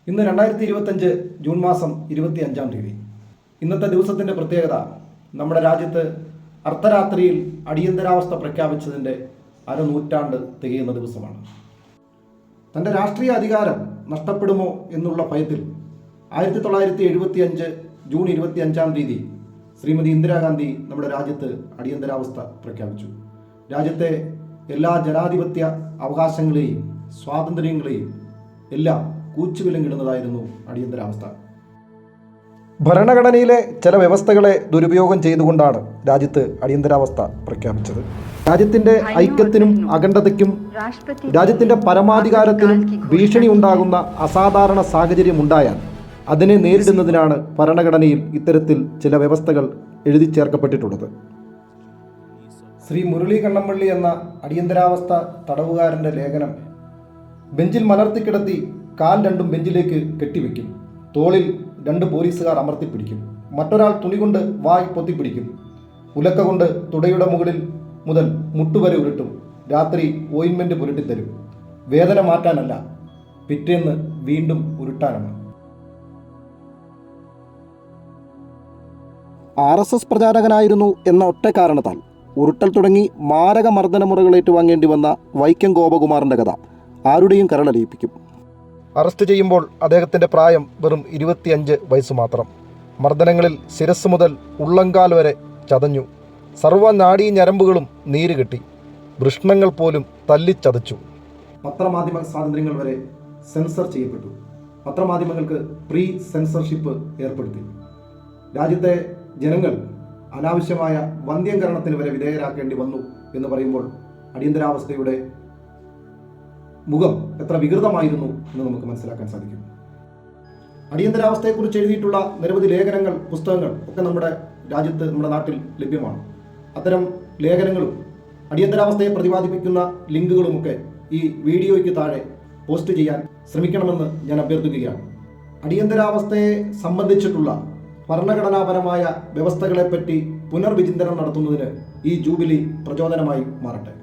ഇന്ന് 2025 ജൂൺ മാസം 25-ാം തീയതി. ഇന്നത്തെ ദിവസത്തിൻ്റെ പ്രത്യേകത നമ്മുടെ രാജ്യത്ത് അർദ്ധരാത്രിയിൽ അടിയന്തരാവസ്ഥ പ്രഖ്യാപിച്ചതിൻ്റെ അരനൂറ്റാണ്ട് തികയുന്ന ദിവസമാണ്. തൻ്റെ രാഷ്ട്രീയ അധികാരം നഷ്ടപ്പെടുമോ എന്നുള്ള ഭയത്തിൽ 1975 ജൂൺ 25-ാം തീയതി ശ്രീമതി ഇന്ദിരാഗാന്ധി നമ്മുടെ രാജ്യത്ത് അടിയന്തരാവസ്ഥ പ്രഖ്യാപിച്ചു. രാജ്യത്തെ എല്ലാ ജനാധിപത്യ അവകാശങ്ങളെയും സ്വാതന്ത്ര്യങ്ങളെയും എല്ലാം കൂച്ചുവിലങ്ങിടുന്നതായിരുന്നു അടിയന്തരാവസ്ഥ. ഭരണഘടനയിലെ ചില വ്യവസ്ഥകളെ ദുരുപയോഗം ചെയ്തുകൊണ്ടാണ് രാജ്യത്ത് അടിയന്തരാവസ്ഥ പ്രഖ്യാപിച്ചത്. രാജ്യത്തിൻ്റെ ഐക്യത്തിനും അഖണ്ഡതയ്ക്കും രാജ്യത്തിൻ്റെ പരമാധികാരത്തിനും ഭീഷണി ഉണ്ടാകുന്ന അസാധാരണ സാഹചര്യം ഉണ്ടായാൽ അതിനെ നേരിടുന്നതിനാണ് ഭരണഘടനയിൽ ഇത്തരത്തിൽ ചില വ്യവസ്ഥകൾ എഴുതി ചേർക്കപ്പെട്ടിട്ടുള്ളത്. ശ്രീ മുരളി കണ്ണമ്പള്ളി എന്ന അടിയന്തരാവസ്ഥ തടവുകാരൻ്റെ ലേഖനം: ബെഞ്ചിൽ മലർത്തിക്കിടത്തി കാൽ രണ്ടും ബെഞ്ചിലേക്ക് കെട്ടിവെക്കും, തോളിൽ 2 പോലീസുകാർ അമർത്തിപ്പിടിക്കും, മറ്റൊരാൾ തുണി കൊണ്ട് വായ് പൊത്തിപ്പിടിക്കും, ഉലക്ക കൊണ്ട് തുടയുടെ മുകളിൽ മുതൽ മുട്ടുവരെ ഉരുട്ടും, രാത്രി ഓയിൻമെൻറ്റ് പുരട്ടിത്തരും, വേദന മാറ്റാനല്ല, പിറ്റേന്ന് വീണ്ടും ഉരുട്ടാനാണ്. RSS പ്രചാരകനായിരുന്നു എന്ന ഒറ്റ കാരണത്താൽ ഉരുട്ടൽ തുടങ്ങി മാരക മർദ്ദനമുറകൾ ഏറ്റുവാങ്ങേണ്ടി വന്ന വൈക്കം ഗോപകുമാറിൻ്റെ കഥ ആരുടെയും കരളലിയിപ്പിക്കും. അറസ്റ്റ് ചെയ്യുമ്പോൾ അദ്ദേഹത്തിൻ്റെ പ്രായം വെറും 25 വയസ്സ് മാത്രം. മർദ്ദനങ്ങളിൽ ശിരസ് മുതൽ ഉള്ളങ്കാൽ വരെ ചതഞ്ഞു. സർവ്വ നാഡീ ഞരമ്പുകളും നീര് കെട്ടി. വൃഷ്ണങ്ങൾ പോലും തല്ലിച്ചതച്ചു. പത്രമാധ്യമ സ്വാതന്ത്ര്യങ്ങൾ വരെ സെൻസർ ചെയ്യപ്പെട്ടു. പത്രമാധ്യമങ്ങൾക്ക് പ്രീ സെൻസർഷിപ്പ് ഏർപ്പെടുത്തി. രാജ്യത്തെ ജനങ്ങൾ അനാവശ്യമായ വന്ധ്യംകരണത്തിന് വരെ വിധേയരാക്കേണ്ടി വന്നു എന്ന് പറയുമ്പോൾ അടിയന്തരാവസ്ഥയുടെ മുഖം എത്ര വികൃതമായിരുന്നു എന്ന് നമുക്ക് മനസ്സിലാക്കാൻ സാധിക്കും. അടിയന്തരാവസ്ഥയെക്കുറിച്ച് എഴുതിയിട്ടുള്ള നിരവധി ലേഖനങ്ങൾ, പുസ്തകങ്ങൾ ഒക്കെ നമ്മുടെ രാജ്യത്ത്, നമ്മുടെ നാട്ടിൽ ലഭ്യമാണ്. അത്തരം ലേഖനങ്ങളും അടിയന്തരാവസ്ഥയെ പ്രതിപാദിപ്പിക്കുന്ന ലിങ്കുകളുമൊക്കെ ഈ വീഡിയോയ്ക്ക് താഴെ പോസ്റ്റ് ചെയ്യാൻ ശ്രമിക്കണമെന്ന് ഞാൻ അഭ്യർത്ഥിക്കുകയാണ്. അടിയന്തരാവസ്ഥയെ സംബന്ധിച്ചിട്ടുള്ള ഭരണഘടനാപരമായ വ്യവസ്ഥകളെപ്പറ്റി പുനർവിചിന്തനം നടത്തുന്നതിന് ഈ ജൂബിലി പ്രചോദനമായി മാറട്ടെ.